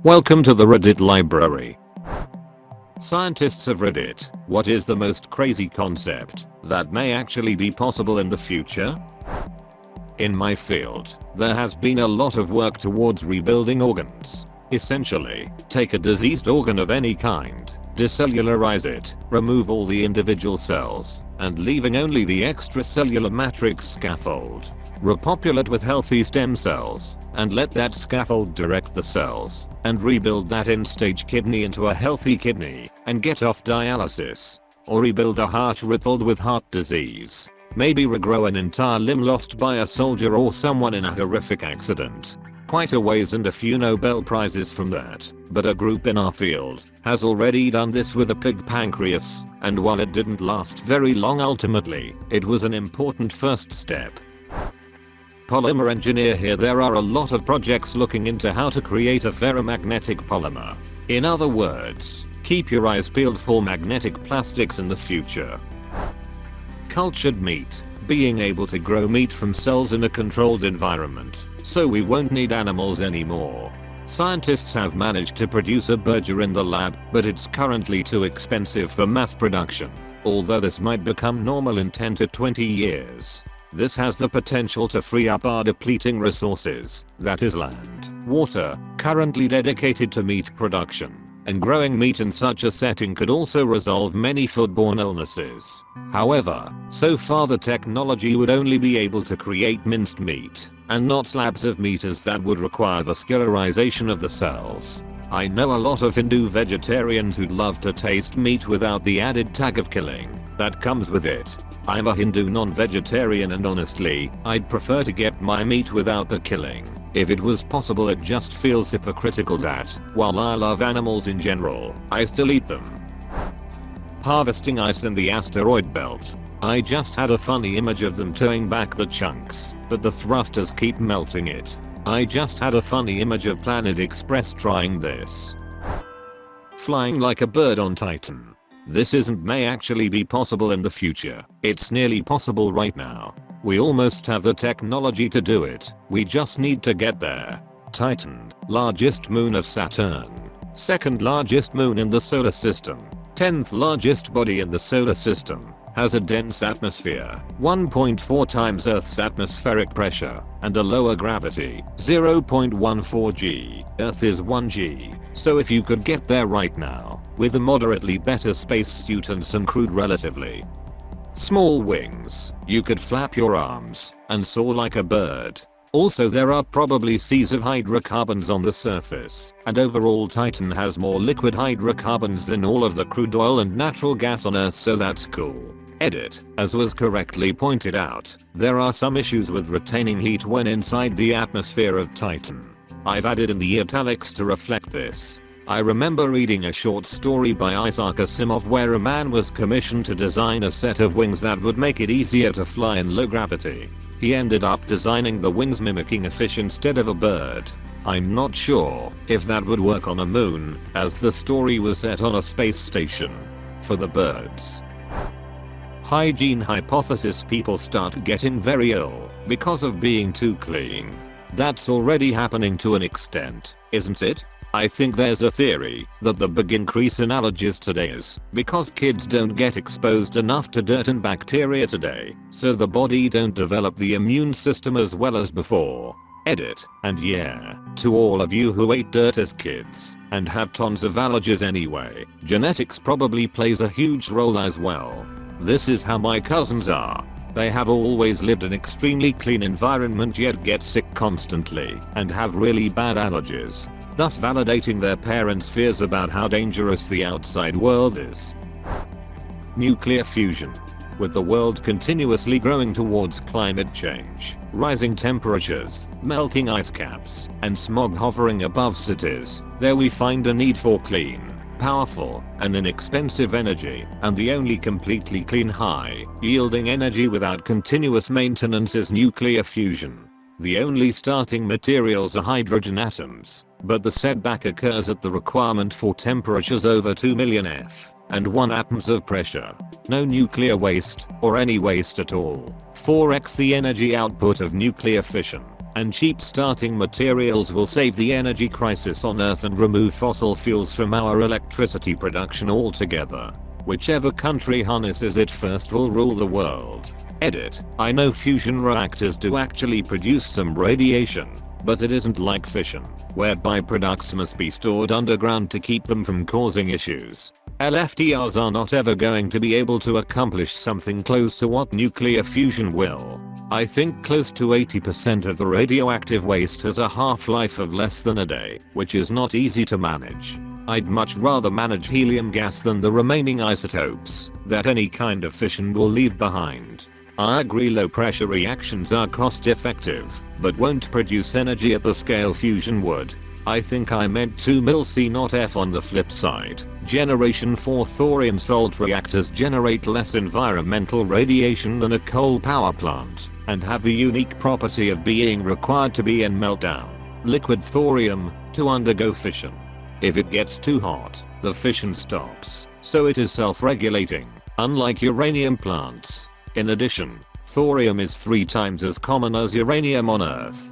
Welcome to the Reddit library. Scientists of Reddit, what is the most crazy concept that may actually be possible in the future? In my field, there has been a lot of work towards rebuilding organs. Essentially, take a diseased organ of any kind, decellularize it, remove all the individual cells, and leaving only the extracellular matrix scaffold. Repopulate with healthy stem cells, and let that scaffold direct the cells, and rebuild that end-stage kidney into a healthy kidney, and get off dialysis. Or rebuild a heart riddled with heart disease. Maybe regrow an entire limb lost by a soldier or someone in a horrific accident. Quite a ways and a few Nobel Prizes from that, but a group in our field has already done this with a pig pancreas, and while it didn't last very long ultimately, it was an important first step. Polymer engineer here. There are a lot of projects looking into how to create a ferromagnetic polymer. In other words, keep your eyes peeled for magnetic plastics in the future. Cultured meat. Being able to grow meat from cells in a controlled environment, so we won't need animals anymore. Scientists have managed to produce a burger in the lab, but it's currently too expensive for mass production. Although this might become normal in 10 to 20 years. This has the potential to free up our depleting resources, that is land, water, currently dedicated to meat production. And growing meat in such a setting could also resolve many foodborne illnesses. However, so far the technology would only be able to create minced meat, and not slabs of meat, as that would require the skelerization of the cells. I know a lot of Hindu vegetarians who'd love to taste meat without the added tag of killing that comes with it. I'm a Hindu non-vegetarian, and honestly, I'd prefer to get my meat without the killing. If it was possible, it just feels hypocritical that, while I love animals in general, I still eat them. Harvesting ice in the asteroid belt. I just had a funny image of them towing back the chunks, but the thrusters keep melting it. I just had a funny image of Planet Express trying this. Flying like a bird on Titan. This may actually be possible in the future. It's nearly possible right now. We almost have the technology to do it. We just need to get there. Titan, largest moon of Saturn. Second largest moon in the solar system. 10th largest body in the solar system. Has a dense atmosphere, 1.4 times Earth's atmospheric pressure, and a lower gravity, 0.14 g. Earth is 1 g. So if you could get there right now, with a moderately better spacesuit and some crude relatively small wings, you could flap your arms and soar like a bird. Also, there are probably seas of hydrocarbons on the surface, and overall Titan has more liquid hydrocarbons than all of the crude oil and natural gas on Earth, so that's cool. Edit. As was correctly pointed out, there are some issues with retaining heat when inside the atmosphere of Titan. I've added in the italics to reflect this. I remember reading a short story by Isaac Asimov where a man was commissioned to design a set of wings that would make it easier to fly in low gravity. He ended up designing the wings mimicking a fish instead of a bird. I'm not sure if that would work on a moon, as the story was set on a space station. For the birds. Hygiene hypothesis. People start getting very ill because of being too clean. That's already happening to an extent, isn't it? I think there's a theory that the big increase in allergies today is because kids don't get exposed enough to dirt and bacteria today, so the body don't develop the immune system as well as before. Edit. And yeah, to all of you who ate dirt as kids and have tons of allergies anyway, genetics probably plays a huge role as well. This is how my cousins are. They have always lived in extremely clean environment yet get sick constantly and have really bad allergies, thus validating their parents' fears about how dangerous the outside world is. Nuclear fusion. With the world continuously growing towards climate change, rising temperatures, melting ice caps, and smog hovering above cities, there we find a need for clean, powerful, and inexpensive energy, and the only completely clean high-yielding energy without continuous maintenance is nuclear fusion. The only starting materials are hydrogen atoms, but the setback occurs at the requirement for temperatures over 2 million F and 1 atoms of pressure. No nuclear waste, or any waste at all. 4x the energy output of nuclear fission, and cheap starting materials will save the energy crisis on Earth and remove fossil fuels from our electricity production altogether. Whichever country harnesses it first will rule the world. Edit. I know fusion reactors do actually produce some radiation, but it isn't like fission, where byproducts must be stored underground to keep them from causing issues. LFTRs are not ever going to be able to accomplish something close to what nuclear fusion will. I think close to 80% of the radioactive waste has a half-life of less than a day, which is not easy to manage. I'd much rather manage helium gas than the remaining isotopes that any kind of fission will leave behind. I agree low pressure reactions are cost effective, but won't produce energy at the scale fusion would. I think I meant 2 mil C not F on the flip side. Generation 4 thorium salt reactors generate less environmental radiation than a coal power plant, and have the unique property of being required to be in meltdown liquid thorium to undergo fission. If it gets too hot, the fission stops, so it is self-regulating, unlike uranium plants. In addition, thorium is 3 times as common as uranium on Earth.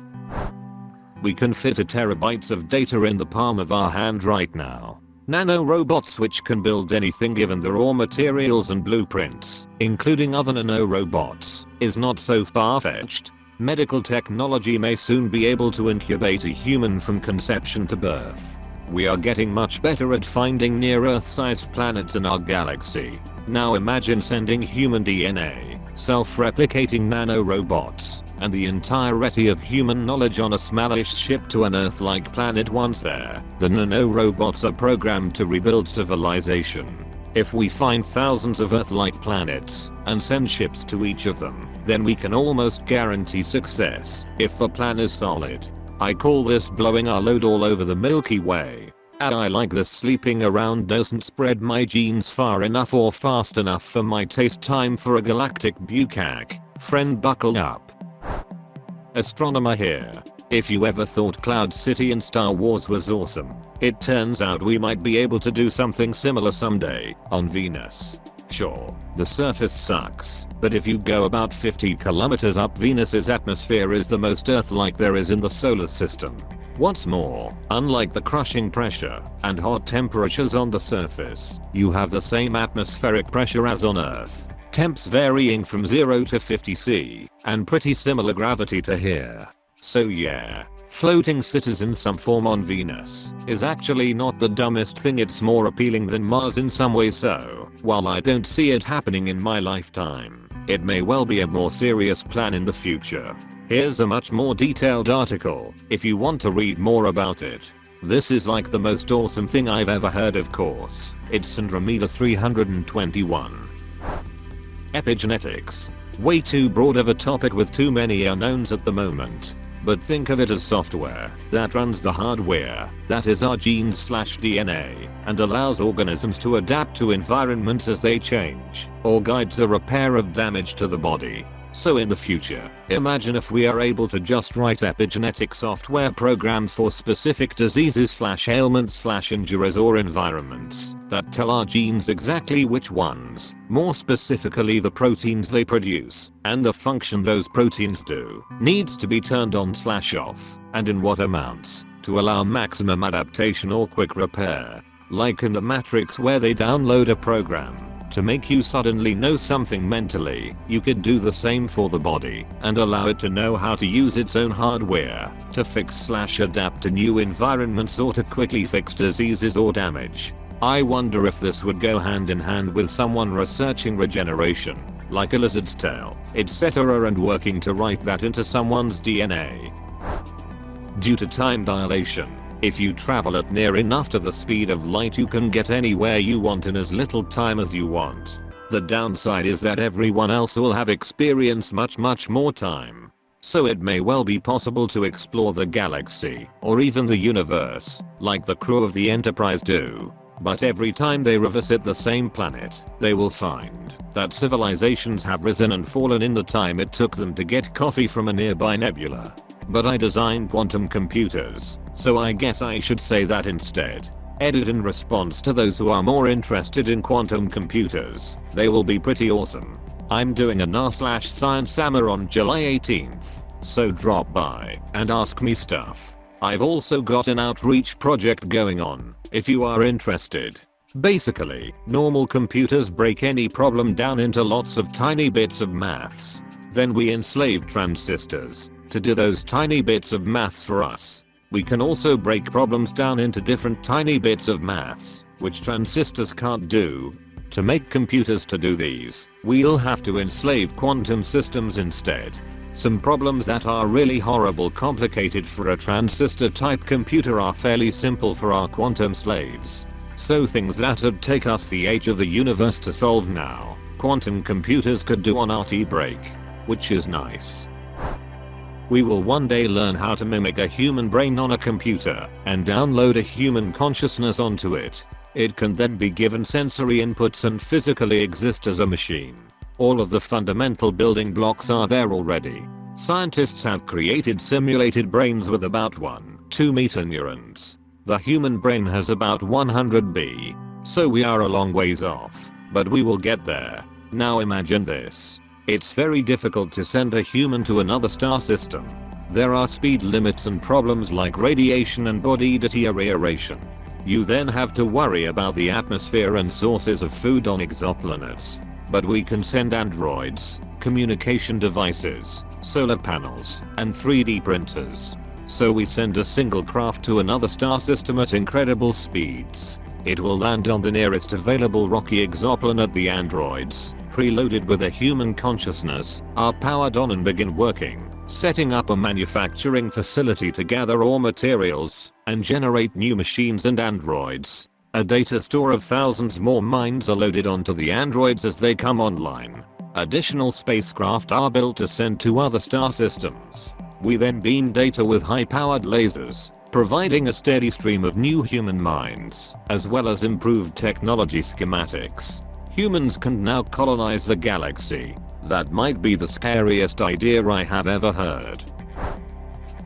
We can fit terabytes of data in the palm of our hand right now. Nanorobots which can build anything given the raw materials and blueprints, including other nanorobots, is not so far-fetched. Medical technology may soon be able to incubate a human from conception to birth. We are getting much better at finding near-Earth-sized planets in our galaxy. Now imagine sending human DNA, self-replicating nanorobots, and the entirety of human knowledge on a smallish ship to an Earth-like planet once there. The nanorobots are programmed to rebuild civilization. If we find thousands of Earth-like planets and send ships to each of them, then we can almost guarantee success if the plan is solid. I call this blowing our load all over the Milky Way. And I like this sleeping around doesn't spread my genes far enough or fast enough for my taste. Time for a galactic bukkake. Friend, buckle up. Astronomer here. If you ever thought Cloud City in Star Wars was awesome, it turns out we might be able to do something similar someday on Venus. Sure, the surface sucks, but if you go about 50 kilometers up, Venus's atmosphere is the most Earth-like there is in the solar system. What's more, unlike the crushing pressure and hot temperatures on the surface, you have the same atmospheric pressure as on Earth, temps varying from 0 to 50 C, and pretty similar gravity to here. So yeah, floating cities in some form on Venus is actually not the dumbest thing. It's more appealing than Mars in some ways, so while I don't see it happening in my lifetime, it may well be a more serious plan in the future. Here's a much more detailed article if you want to read more about it. This is like the most awesome thing I've ever heard, of course. It's Andromeda 321. Epigenetics. Way too broad of a topic with too many unknowns at the moment. But think of it as software that runs the hardware, that is our genes/DNA, and allows organisms to adapt to environments as they change, or guides the repair of damage to the body. So in the future, imagine if we are able to just write epigenetic software programs for specific diseases/ailments/injuries or environments that tell our genes exactly which ones, more specifically the proteins they produce, and the function those proteins do, needs to be turned on/off, and in what amounts, to allow maximum adaptation or quick repair. Like in the Matrix where they download a program to make you suddenly know something mentally, you could do the same for the body and allow it to know how to use its own hardware to fix/adapt to new environments or to quickly fix diseases or damage. I wonder if this would go hand in hand with someone researching regeneration, like a lizard's tail, etc., and working to write that into someone's DNA. Due to time dilation, if you travel at near enough to the speed of light, you can get anywhere you want in as little time as you want. The downside is that everyone else will have experienced much more time. So it may well be possible to explore the galaxy, or even the universe, like the crew of the Enterprise do. But every time they revisit the same planet, they will find that civilizations have risen and fallen in the time it took them to get coffee from a nearby nebula. But I designed quantum computers, so I guess I should say that instead. Edit. In response to those who are more interested in quantum computers, they will be pretty awesome. I'm doing a NAS/Science Summer on July 18th, so drop by and ask me stuff. I've also got an outreach project going on, if you are interested. Basically, normal computers break any problem down into lots of tiny bits of maths. Then we enslave transistors to do those tiny bits of maths for us. We can also break problems down into different tiny bits of maths, which transistors can't do. To make computers to do these, we'll have to enslave quantum systems instead. Some problems that are really horrible complicated for a transistor type computer are fairly simple for our quantum slaves. So things that'd take us the age of the universe to solve now, quantum computers could do on our tea break. Which is nice. We will one day learn how to mimic a human brain on a computer and download a human consciousness onto it. It can then be given sensory inputs and physically exist as a machine. All of the fundamental building blocks are there already. Scientists have created simulated brains with about 1-2 meter neurons. The human brain has about 100 B, so we are a long ways off, but we will get there. Now imagine this. It's very difficult to send a human to another star system. There are speed limits and problems like radiation and body deterioration. You then have to worry about the atmosphere and sources of food on exoplanets. But we can send androids, communication devices, solar panels, and 3D printers. So we send a single craft to another star system at incredible speeds. It will land on the nearest available rocky exoplanet. The androids, preloaded with a human consciousness, are powered on and begin working, setting up a manufacturing facility to gather raw materials and generate new machines and androids. A data store of thousands more minds are loaded onto the androids as they come online. Additional spacecraft are built to send to other star systems. We then beam data with high-powered lasers, providing a steady stream of new human minds, as well as improved technology schematics. Humans can now colonize the galaxy. That might be the scariest idea I have ever heard.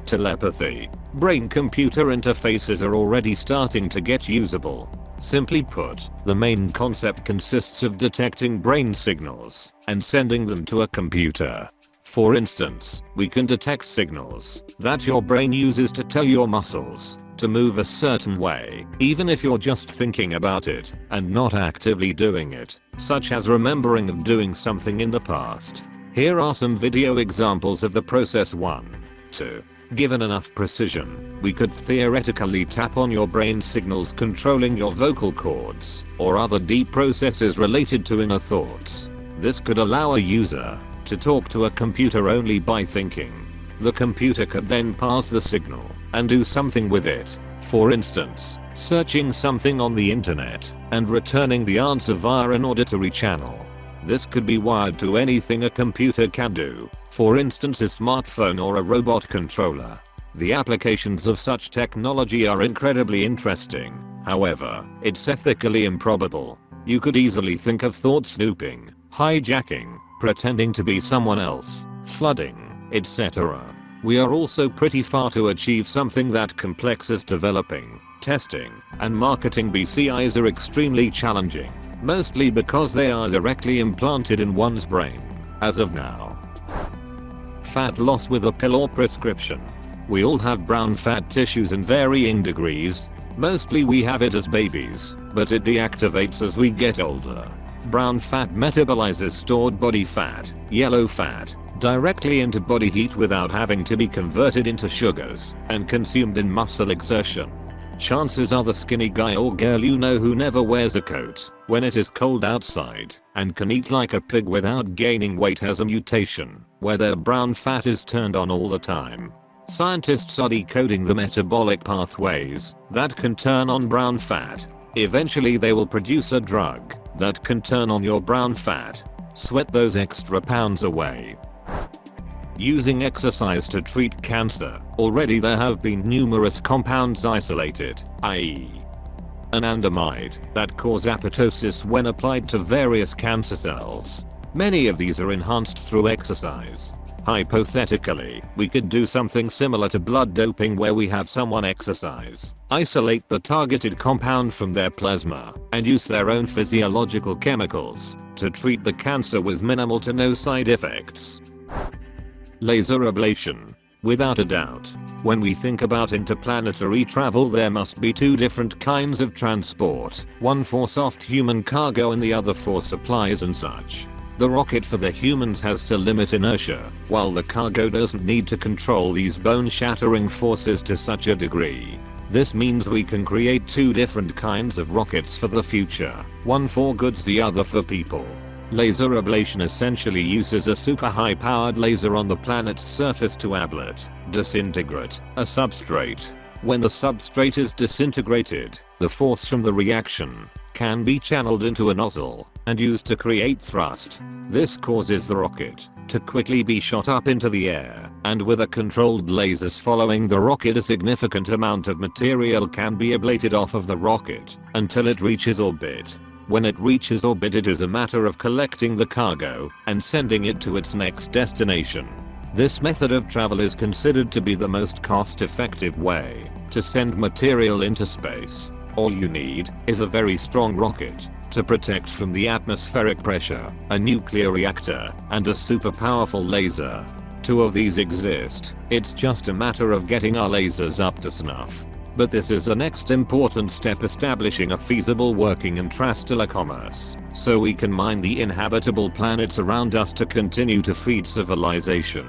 Telepathy. Brain-computer interfaces are already starting to get usable. Simply put, the main concept consists of detecting brain signals and sending them to a computer. For instance, we can detect signals that your brain uses to tell your muscles to move a certain way, even if you're just thinking about it and not actively doing it, such as remembering of doing something in the past. Here are some video examples of the process. 1. 2. Given enough precision, we could theoretically tap on your brain signals controlling your vocal cords or other deep processes related to inner thoughts. This could allow a user to talk to a computer only by thinking. The computer could then pass the signal and do something with it. For instance, searching something on the internet and returning the answer via an auditory channel. This could be wired to anything a computer can do, for instance a smartphone or a robot controller. The applications of such technology are incredibly interesting. However, it's ethically improbable. You could easily think of thought snooping, hijacking, pretending to be someone else, flooding, etc. We are also pretty far to achieve something that complex as developing, testing, and marketing. BCIs are extremely challenging, mostly because they are directly implanted in one's brain, as of now. Fat loss with a pill or prescription. We all have brown fat tissues in varying degrees. Mostly we have it as babies, but it deactivates as we get older. Brown fat metabolizes stored body fat, yellow fat, directly into body heat without having to be converted into sugars and consumed in muscle exertion. Chances are the skinny guy or girl you know who never wears a coat when it is cold outside and can eat like a pig without gaining weight has a mutation where their brown fat is turned on all the time. Scientists are decoding the metabolic pathways that can turn on brown fat. Eventually they will produce a drug that can turn on your brown fat. Sweat those extra pounds away. Using exercise to treat cancer. Already there have been numerous compounds isolated, i.e. anandamide, that cause apoptosis when applied to various cancer cells. Many of these are enhanced through exercise. Hypothetically, we could do something similar to blood doping where we have someone exercise, isolate the targeted compound from their plasma, and use their own physiological chemicals to treat the cancer with minimal to no side effects. Laser ablation. Without a doubt. When we think about interplanetary travel, there must be two different kinds of transport, one for soft human cargo and the other for supplies and such. The rocket for the humans has to limit inertia, while the cargo doesn't need to control these bone-shattering forces to such a degree. This means we can create two different kinds of rockets for the future, one for goods, the other for people. Laser ablation essentially uses a super high-powered laser on the planet's surface to ablate, disintegrate, a substrate. When the substrate is disintegrated, the force from the reaction can be channeled into a nozzle and used to create thrust. This causes the rocket to quickly be shot up into the air, and with a controlled lasers following the rocket, a significant amount of material can be ablated off of the rocket until it reaches orbit. When it reaches orbit, it is a matter of collecting the cargo and sending it to its next destination. This method of travel is considered to be the most cost-effective way to send material into space. All you need is a very strong rocket to protect from the atmospheric pressure, a nuclear reactor, and a super powerful laser. Two of these exist. It's just a matter of getting our lasers up to snuff. But this is the next important step, establishing a feasible working intrastellar commerce, so we can mine the inhabitable planets around us to continue to feed civilization.